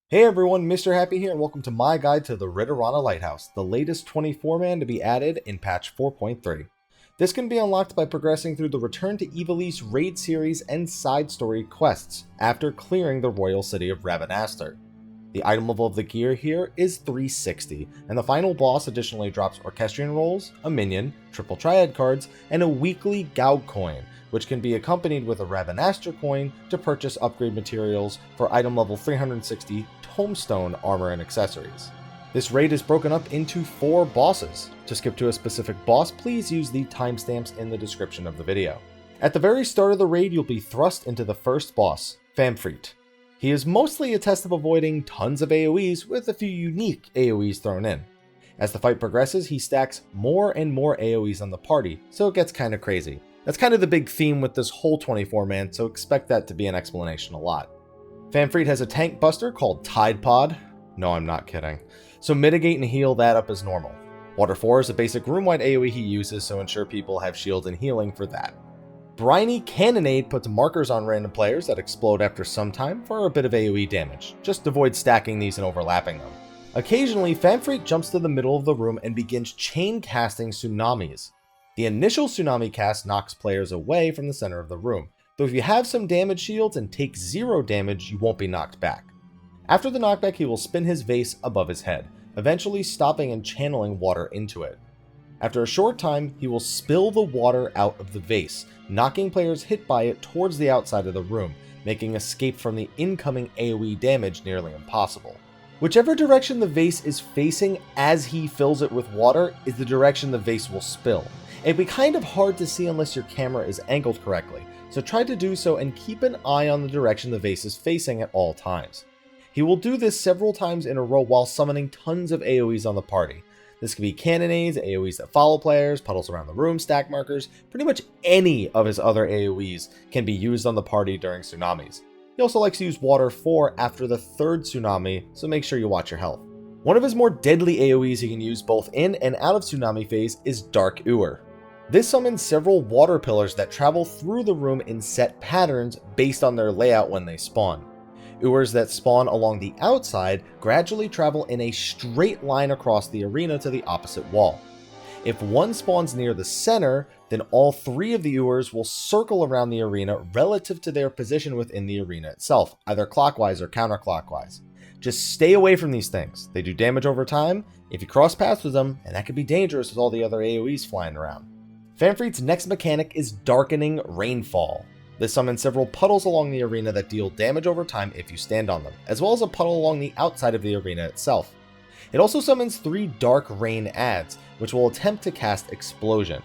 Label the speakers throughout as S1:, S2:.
S1: Hey everyone, Mr. Happy here, and welcome to my guide to the Ridorana Lighthouse, the latest 24-man to be added in patch 4.3. This can be unlocked by progressing through the Return to Ivalice raid series and side story quests after clearing the royal city of Rabanastre. The item level of the gear here is 360, and the final boss additionally drops Orchestrion rolls, a minion, triple triad cards, and a weekly Gaug coin, which can be accompanied with a Rabanastre coin to purchase upgrade materials for item level 360 Tombstone armor and accessories. This raid is broken up into 4 bosses. To skip to a specific boss, please use the timestamps in the description of the video. At the very start of the raid, you'll be thrust into the first boss, FFXIV. He is mostly a test of avoiding tons of AoEs with a few unique AoEs thrown in. As the fight progresses, he stacks more and more AoEs on the party, so it gets kinda crazy. That's kind of the big theme with this whole 24-man, so expect that to be an explanation a lot. FFXIV has a tank buster called Tide Pod. No, I'm not kidding. So mitigate and heal that up as normal. Water 4 is a basic room-wide AoE he uses, so ensure people have shield and healing for that. Briny Cannonade puts markers on random players that explode after some time for a bit of AoE damage. Just avoid stacking these and overlapping them. Occasionally, FFXIV jumps to the middle of the room and begins chain casting tsunamis. The initial tsunami cast knocks players away from the center of the room, though if you have some damage shields and take 0 damage, you won't be knocked back. After the knockback, he will spin his vase above his head, eventually stopping and channeling water into it. After a short time, he will spill the water out of the vase, knocking players hit by it towards the outside of the room, making escape from the incoming AoE damage nearly impossible. Whichever direction the vase is facing as he fills it with water is the direction the vase will spill. It'd be kind of hard to see unless your camera is angled correctly, so try to do so and keep an eye on the direction the vase is facing at all times. He will do this several times in a row while summoning tons of AoEs on the party. This could be cannonades, AoEs that follow players, puddles around the room, stack markers, pretty much any of his other AoEs can be used on the party during tsunamis. He also likes to use Water 4 after the 3rd tsunami, so make sure you watch your health. One of his more deadly AoEs he can use both in and out of tsunami phase is Dark Ewer. This summons several water pillars that travel through the room in set patterns based on their layout when they spawn. Ewers that spawn along the outside gradually travel in a straight line across the arena to the opposite wall. If one spawns near the center, then all 3 of the Ewers will circle around the arena relative to their position within the arena itself, either clockwise or counterclockwise. Just stay away from these things. They do damage over time if you cross paths with them, and that could be dangerous with all the other AoEs flying around. FFXIV's next mechanic is Darkening Rainfall. This summons several puddles along the arena that deal damage over time if you stand on them, as well as a puddle along the outside of the arena itself. It also summons 3 Dark Rain adds, which will attempt to cast Explosion.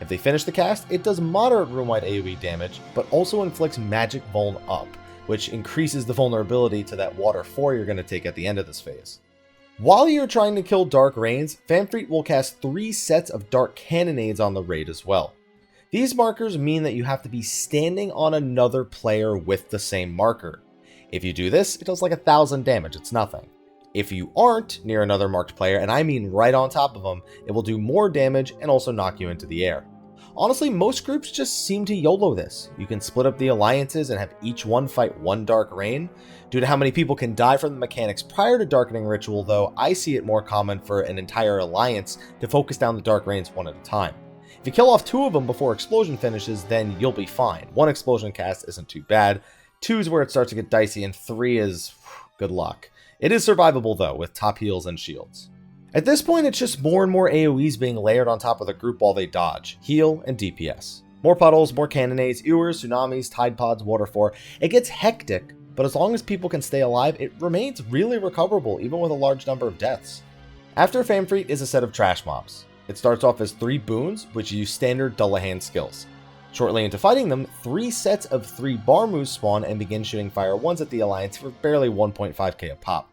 S1: If they finish the cast, it does moderate room-wide AoE damage, but also inflicts Magic Vuln up, which increases the vulnerability to that Water 4 you're going to take at the end of this phase. While you're trying to kill Dark Rains, FFXIV will cast 3 sets of Dark Cannonades on the raid as well. These markers mean that you have to be standing on another player with the same marker. If you do this, it does like 1,000 damage, it's nothing. If you aren't near another marked player, and I mean right on top of them, it will do more damage and also knock you into the air. Honestly, most groups just seem to YOLO this. You can split up the alliances and have each one fight 1 Dark Rain. Due to how many people can die from the mechanics prior to Darkening Ritual though, I see it more common for an entire alliance to focus down the Dark Rains one at a time. If you kill off 2 of them before Explosion finishes, then you'll be fine. 1 Explosion cast isn't too bad, 2 is where it starts to get dicey, and 3 is good luck. It is survivable though, with top heals and shields. At this point, it's just more and more AoEs being layered on top of the group while they dodge, heal, and DPS. More puddles, more cannonades, ewers, tsunamis, tide pods, water 4. It gets hectic, but as long as people can stay alive, it remains really recoverable even with a large number of deaths. After FFXIV is a set of trash mobs. It starts off as 3 boons, which use standard Dullahan skills. Shortly into fighting them, 3 sets of 3 Barmoos spawn and begin shooting fire 1s at the alliance for barely 1.5k a pop.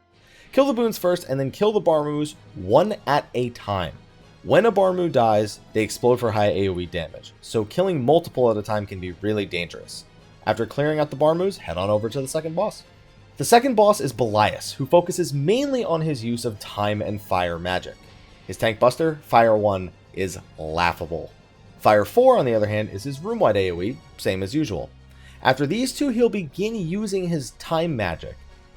S1: Kill the boons first and then kill the Barmoos 1 at a time. When a Barmoo dies, they explode for high AoE damage, so killing multiple at a time can be really dangerous. After clearing out the Barmoos, head on over to the second boss. The second boss is Belias, who focuses mainly on his use of time and fire magic. His tank buster, Fire 1, is laughable. Fire 4, on the other hand, is his room-wide AoE, same as usual. After these two, he'll begin using his time magic.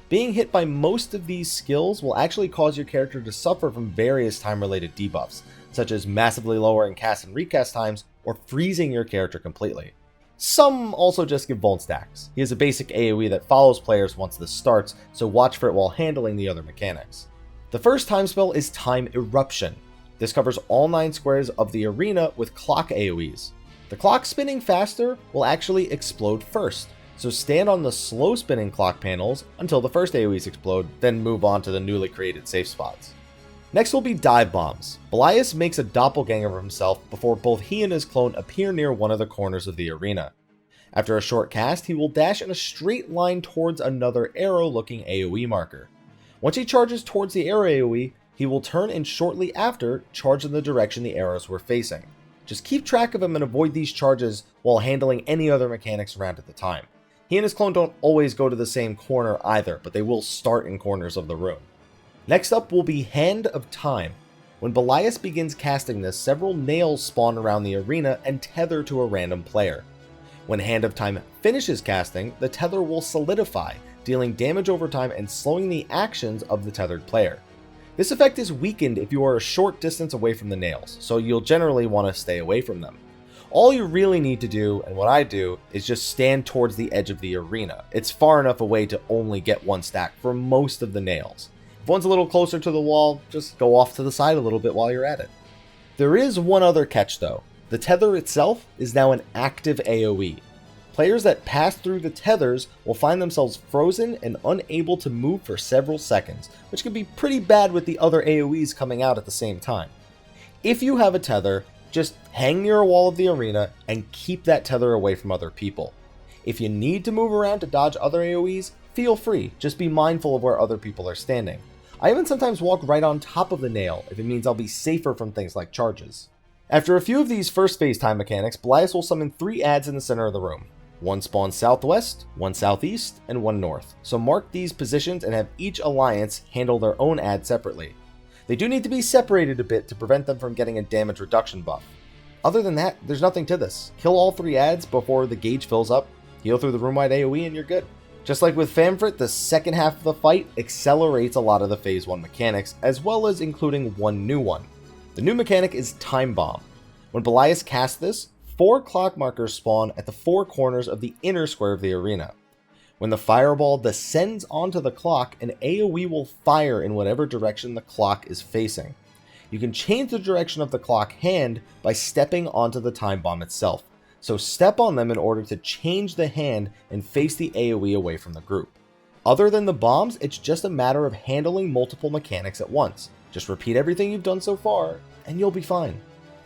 S1: Being hit by most of these skills will actually cause your character to suffer from various time-related debuffs, such as massively lowering cast and recast times or freezing your character completely. Some also just give Volt stacks. He has a basic AoE that follows players once this starts, so watch for it while handling the other mechanics. The first time spell is Time Eruption. This covers all 9 squares of the arena with clock AoEs. The clock spinning faster will actually explode first, so stand on the slow spinning clock panels until the first AoEs explode, then move on to the newly created safe spots. Next will be Dive Bombs. Belias makes a doppelganger of himself before both he and his clone appear near one of the corners of the arena. After a short cast, he will dash in a straight line towards another arrow-looking AoE marker. Once he charges towards the arrow AoE, he will turn and shortly after charge in the direction the arrows were facing. Just keep track of him and avoid these charges while handling any other mechanics around at the time. He and his clone don't always go to the same corner either, but they will start in corners of the room. Next up will be Hand of Time. When Belias begins casting this, several nails spawn around the arena and tether to a random player. When Hand of Time finishes casting, the tether will solidify, dealing damage over time and slowing the actions of the tethered player. This effect is weakened if you are a short distance away from the nails, so you'll generally want to stay away from them. All you really need to do, and what I do, is just stand towards the edge of the arena. It's far enough away to only get one stack for most of the nails. If one's a little closer to the wall, just go off to the side a little bit while you're at it. There is one other catch though. The tether itself is now an active AoE. Players that pass through the tethers will find themselves frozen and unable to move for several seconds, which can be pretty bad with the other AoEs coming out at the same time. If you have a tether, just hang near a wall of the arena and keep that tether away from other people. If you need to move around to dodge other AoEs, feel free, just be mindful of where other people are standing. I even sometimes walk right on top of the nail if it means I'll be safer from things like charges. After a few of these first phase time mechanics, Belias will summon 3 adds in the center of the room. One spawns southwest, one southeast, and one north. So mark these positions and have each alliance handle their own add separately. They do need to be separated a bit to prevent them from getting a damage reduction buff. Other than that, there's nothing to this. Kill all 3 adds before the gauge fills up, heal through the room-wide AoE, and you're good. Just like with Famfrit, the second half of the fight accelerates a lot of the Phase 1 mechanics, as well as including one new one. The new mechanic is Time Bomb. When Belias casts this, 4 clock markers spawn at the 4 corners of the inner square of the arena. When the fireball descends onto the clock, an AoE will fire in whatever direction the clock is facing. You can change the direction of the clock hand by stepping onto the time bomb itself. So step on them in order to change the hand and face the AoE away from the group. Other than the bombs, it's just a matter of handling multiple mechanics at once. Just repeat everything you've done so far, and you'll be fine.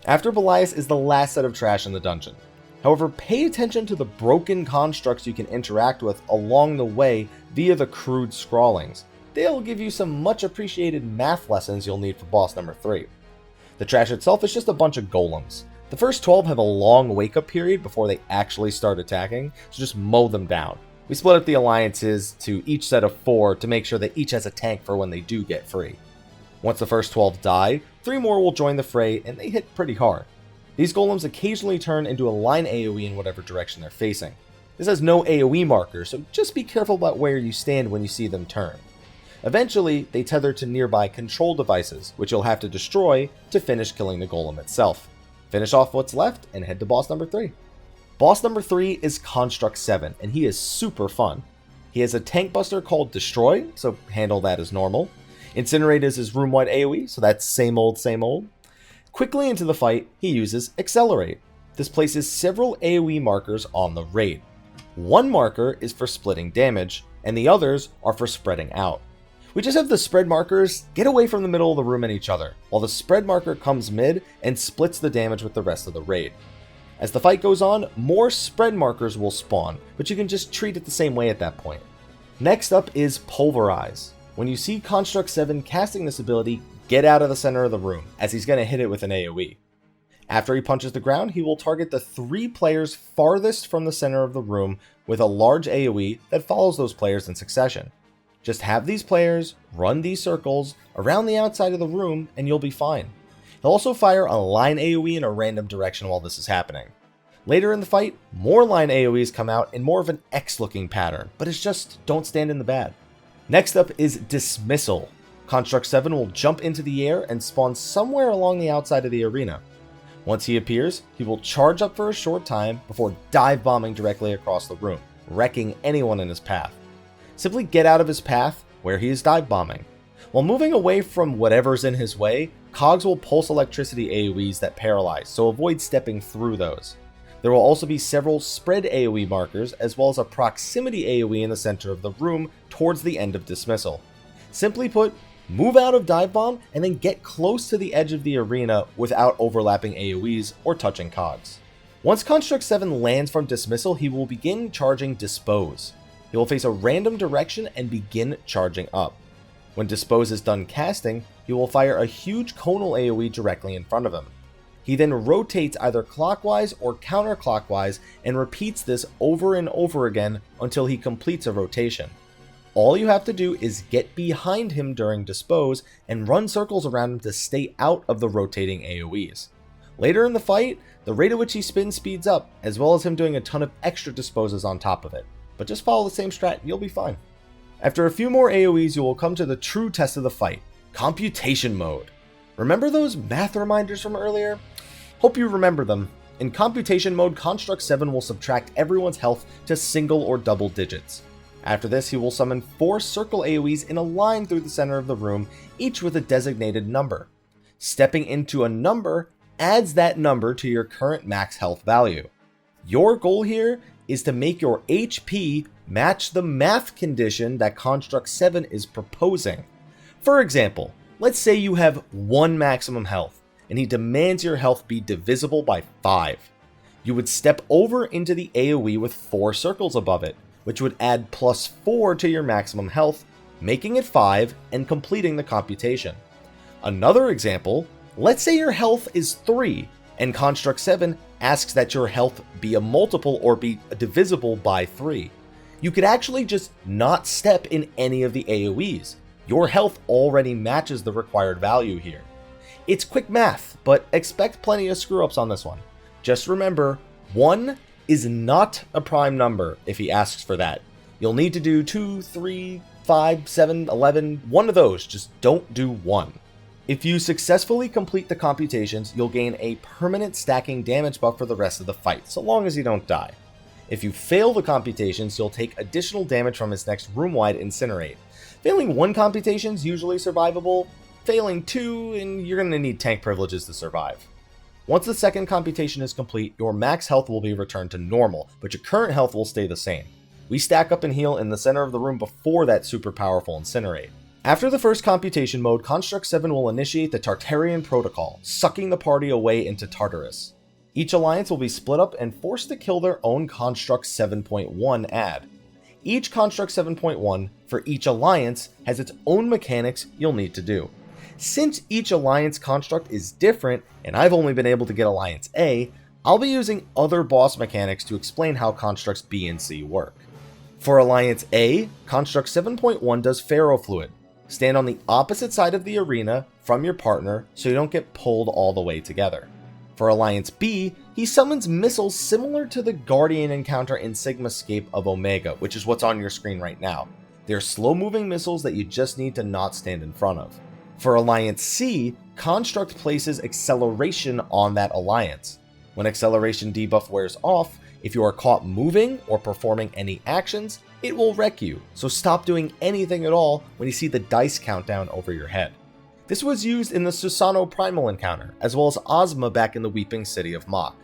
S1: After Belias is the last set of trash in the dungeon. However, pay attention to the broken constructs you can interact with along the way via the crude scrawlings. They'll give you some much appreciated math lessons you'll need for boss number 3. The trash itself is just a bunch of golems. The first 12 have a long wake-up period before they actually start attacking, so just mow them down. We split up the alliances to each set of 4 to make sure that each has a tank for when they do get free. Once the first 12 die, 3 more will join the fray, and they hit pretty hard. These golems occasionally turn into a line AoE in whatever direction they're facing. This has no AoE marker, so just be careful about where you stand when you see them turn. Eventually, they tether to nearby control devices, which you'll have to destroy to finish killing the golem itself. Finish off what's left and head to boss number 3. Boss number 3 is Construct 7, and he is super fun. He has a tank buster called Destroy, so handle that as normal. Incinerate is his room-wide AoE, so that's same old, same old. Quickly into the fight, he uses Accelerate. This places several AoE markers on the raid. One marker is for splitting damage, and the others are for spreading out. We just have the spread markers get away from the middle of the room and each other, while the spread marker comes mid and splits the damage with the rest of the raid. As the fight goes on, more spread markers will spawn, but you can just treat it the same way at that point. Next up is Pulverize. When you see Construct 7 casting this ability, get out of the center of the room, as he's going to hit it with an AoE. After he punches the ground, he will target the 3 players farthest from the center of the room with a large AoE that follows those players in succession. Just have these players run these circles around the outside of the room and you'll be fine. He'll also fire a line AoE in a random direction while this is happening. Later in the fight, more line AoEs come out in more of an X looking pattern, but it's just don't stand in the bad. Next up is Dismissal. Construct 7 will jump into the air and spawn somewhere along the outside of the arena. Once he appears, he will charge up for a short time before dive bombing directly across the room, wrecking anyone in his path. Simply get out of his path where he is dive bombing. While moving away from whatever's in his way, cogs will pulse electricity AoEs that paralyze, so avoid stepping through those. There will also be several spread AoE markers as well as a proximity AoE in the center of the room towards the end of Dismissal. Simply put, move out of dive bomb and then get close to the edge of the arena without overlapping AoEs or touching cogs. Once Construct 7 lands from Dismissal, he will begin charging Dispose. He will face a random direction and begin charging up. When Dispose is done casting, he will fire a huge conal AoE directly in front of him. He then rotates either clockwise or counterclockwise and repeats this over and over again until he completes a rotation. All you have to do is get behind him during Dispose and run circles around him to stay out of the rotating AoEs. Later in the fight, the rate at which he spins speeds up, as well as him doing a ton of extra Disposes on top of it. But just follow the same strat and you'll be fine. After a few more AoEs, you will come to the true test of the fight, Computation Mode. Remember those math reminders from earlier? Hope you remember them. In Computation Mode, Construct 7 will subtract everyone's health to single or double digits. After this, he will summon 4 circle AoEs in a line through the center of the room, each with a designated number. Stepping into a number adds that number to your current max health value. Your goal here is to make your HP match the math condition that Construct 7 is proposing. For example, let's say you have 1 maximum health, and he demands your health be divisible by 5. You would step over into the AoE with 4 circles above it, which would add +4 to your maximum health, making it 5 and completing the computation. Another example, let's say your health is 3, and Construct 7 asks that your health be a multiple or be divisible by 3. You could actually just not step in any of the AoEs. Your health already matches the required value here. It's quick math, but expect plenty of screw-ups on this one. Just remember, 1 is not a prime number if he asks for that. You'll need to do 2, 3, 5, 7, 11, one of those, just don't do 1. If you successfully complete the computations, you'll gain a permanent stacking damage buff for the rest of the fight, so long as you don't die. If you fail the computations, you'll take additional damage from his next room-wide Incinerate. Failing 1 computation is usually survivable, failing 2, and you're going to need tank privileges to survive. Once the second computation is complete, your max health will be returned to normal, but your current health will stay the same. We stack up and heal in the center of the room before that super powerful Incinerate. After the first computation mode, Construct 7 will initiate the Tartarian Protocol, sucking the party away into Tartarus. Each alliance will be split up and forced to kill their own Construct 7.1 ad. Each Construct 7.1 for each alliance has its own mechanics you'll need to do. Since each alliance construct is different, and I've only been able to get Alliance A, I'll be using other boss mechanics to explain how constructs B and C work. For Alliance A, Construct 7.1 does Ferrofluid. Stand on the opposite side of the arena from your partner so you don't get pulled all the way together. For Alliance B, he summons missiles similar to the Guardian encounter in Sigmascape of Omega, which is what's on your screen right now. They're slow-moving missiles that you just need to not stand in front of. For Alliance C, Construct places Acceleration on that alliance. When Acceleration debuff wears off, if you are caught moving or performing any actions, it will wreck you, so stop doing anything at all when you see the dice countdown over your head. This was used in the Susano Primal encounter, as well as Ozma back in the Weeping City of Mach.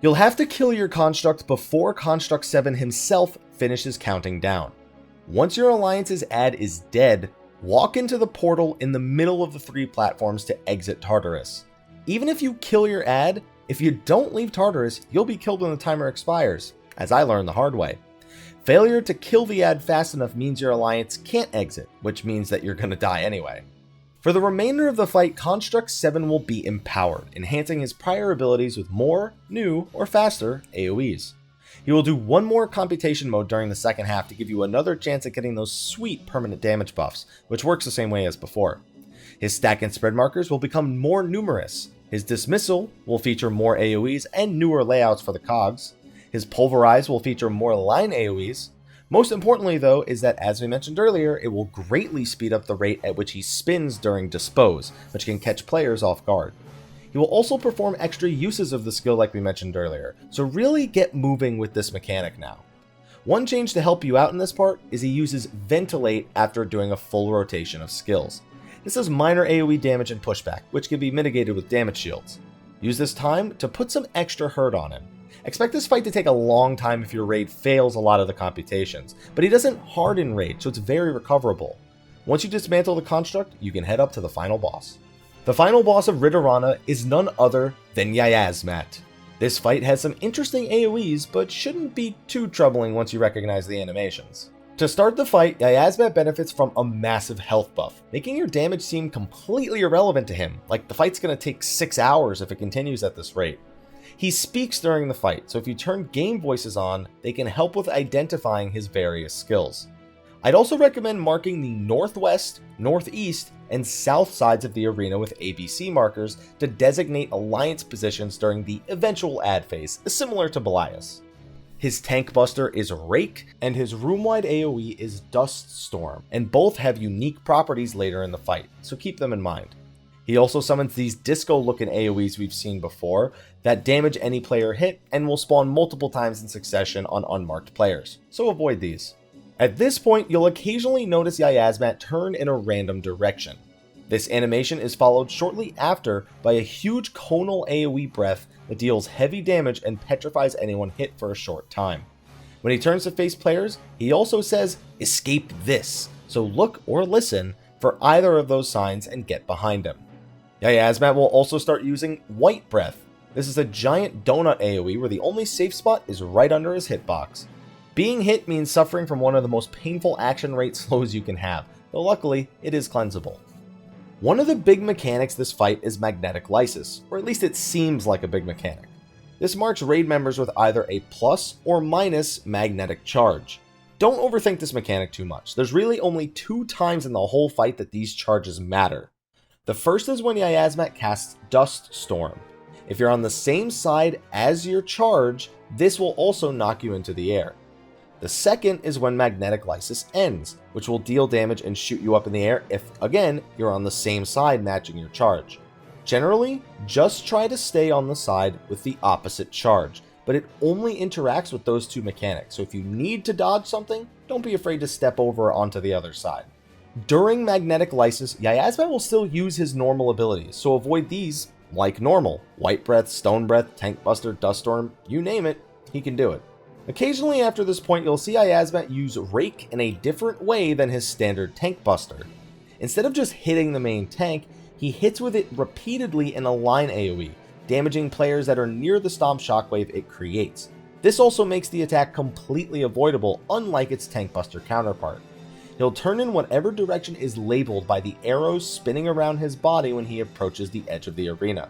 S1: You'll have to kill your construct before Construct 7 himself finishes counting down. Once your alliance's ad is dead, walk into the portal in the middle of the 3 platforms to exit Tartarus. Even if you kill your ad, if you don't leave Tartarus, you'll be killed when the timer expires, as I learned the hard way. Failure to kill the ad fast enough means your alliance can't exit, which means that you're gonna die anyway. For the remainder of the fight, Construct 7 will be empowered, enhancing his prior abilities with more, new, or faster AoEs. He will do one more computation mode during the second half to give you another chance at getting those sweet permanent damage buffs, which works the same way as before. His stack and spread markers will become more numerous. His dismissal will feature more AoEs and newer layouts for the cogs. His pulverize will feature more line AoEs. Most importantly though is that, as we mentioned earlier, it will greatly speed up the rate at which he spins during Dispose, which can catch players off guard. He will also perform extra uses of the skill like we mentioned earlier, so really get moving with this mechanic now. One change to help you out in this part is he uses Ventilate after doing a full rotation of skills. This does minor AoE damage and pushback, which can be mitigated with damage shields. Use this time to put some extra hurt on him. Expect this fight to take a long time if your raid fails a lot of the computations, but he doesn't harden raid, so it's very recoverable. Once you dismantle the construct, you can head up to the final boss. The final boss of Ridorana is none other than Yayazmat. This fight has some interesting AoEs, but shouldn't be too troubling once you recognize the animations. To start the fight, Yayazmat benefits from a massive health buff, making your damage seem completely irrelevant to him, like the fight's gonna take 6 hours if it continues at this rate. He speaks during the fight, so if you turn game voices on, they can help with identifying his various skills. I'd also recommend marking the northwest, northeast, and south sides of the arena with ABC markers to designate alliance positions during the eventual ad phase, similar to Belias. His tank buster is Rake, and his room-wide AoE is Dust Storm, and both have unique properties later in the fight, so keep them in mind. He also summons these disco-looking AoEs we've seen before that damage any player hit and will spawn multiple times in succession on unmarked players, so avoid these. At this point, you'll occasionally notice Yayazmat turn in a random direction. This animation is followed shortly after by a huge conal AoE breath that deals heavy damage and petrifies anyone hit for a short time. When he turns to face players, he also says, "Escape this," so look or listen for either of those signs and get behind him. Yayazmat will also start using White Breath. This is a giant donut AoE where the only safe spot is right under his hitbox. Being hit means suffering from one of the most painful action rate slows you can have, though luckily it is cleansable. One of the big mechanics this fight is Magnetic Lysis, or at least it seems like a big mechanic. This marks raid members with either a plus or minus magnetic charge. Don't overthink this mechanic too much. There's really only 2 times in the whole fight that these charges matter. The first is when Yayazmat casts Dust Storm. If you're on the same side as your charge, this will also knock you into the air. The second is when Magnetic Lysis ends, which will deal damage and shoot you up in the air if, again, you're on the same side matching your charge. Generally, just try to stay on the side with the opposite charge, but it only interacts with those 2 mechanics, so if you need to dodge something, don't be afraid to step over onto the other side. During Magnetic Lysis, Yayazmat will still use his normal abilities, so avoid these like normal. White Breath, Stone Breath, Tank Buster, Dust Storm, you name it, he can do it. Occasionally after this point, you'll see Yayazmat use Rake in a different way than his standard Tank Buster. Instead of just hitting the main tank, he hits with it repeatedly in a line AoE, damaging players that are near the Stomp Shockwave it creates. This also makes the attack completely avoidable, unlike its Tank Buster counterpart. He'll turn in whatever direction is labeled by the arrows spinning around his body when he approaches the edge of the arena.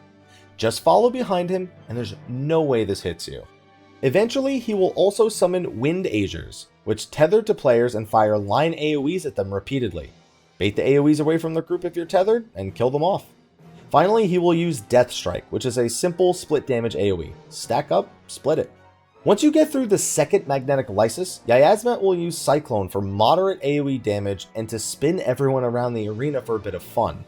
S1: Just follow behind him, and there's no way this hits you. Eventually, he will also summon Wind Azures, which tether to players and fire line AoEs at them repeatedly. Bait the AoEs away from the group if you're tethered, and kill them off. Finally, he will use Death Strike, which is a simple split damage AoE. Stack up, split it. Once you get through the second Magnetic Lysis, Yayazmat will use Cyclone for moderate AoE damage and to spin everyone around the arena for a bit of fun.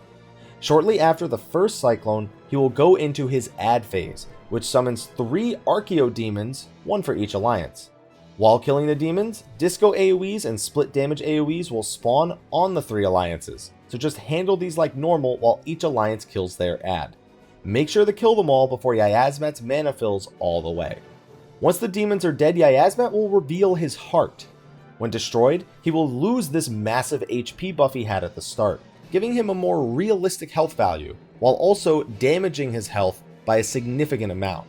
S1: Shortly after the first Cyclone, he will go into his Ad phase, which summons 3 Archeo Demons, 1 for each alliance. While killing the demons, Disco AoEs and Split Damage AoEs will spawn on the 3 alliances, so just handle these like normal while each alliance kills their ad. Make sure to kill them all before Yayazmat's mana fills all the way. Once the demons are dead, Yayazmat will reveal his heart. When destroyed, he will lose this massive HP buff he had at the start, giving him a more realistic health value, while also damaging his health by a significant amount.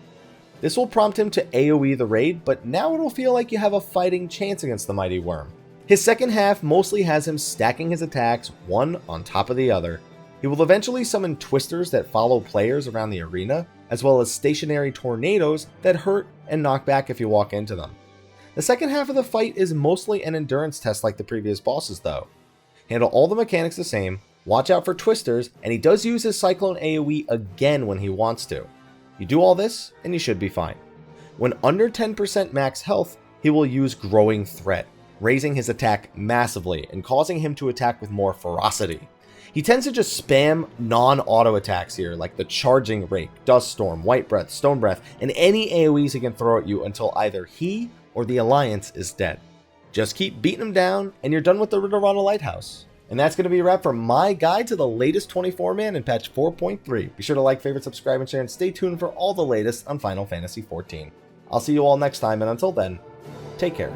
S1: This will prompt him to AoE the raid, but now it'll feel like you have a fighting chance against the Mighty Worm. His second half mostly has him stacking his attacks one on top of the other. He will eventually summon twisters that follow players around the arena, as well as stationary tornadoes that hurt and knock back if you walk into them. The second half of the fight is mostly an endurance test like the previous bosses though. Handle all the mechanics the same, watch out for twisters, and he does use his Cyclone AoE again when he wants to. You do all this, and you should be fine. When under 10% max health, he will use Growing Threat, raising his attack massively and causing him to attack with more ferocity. He tends to just spam non-auto attacks here, like the Charging Rake, Dust Storm, White Breath, Stone Breath, and any AoEs he can throw at you until either he or the Alliance is dead. Just keep beating him down, and you're done with the Ridorana Lighthouse. And that's going to be a wrap for my guide to the latest 24-man in patch 4.3. Be sure to like, favorite, subscribe, and share, and stay tuned for all the latest on Final Fantasy XIV. I'll see you all next time, and until then, take care.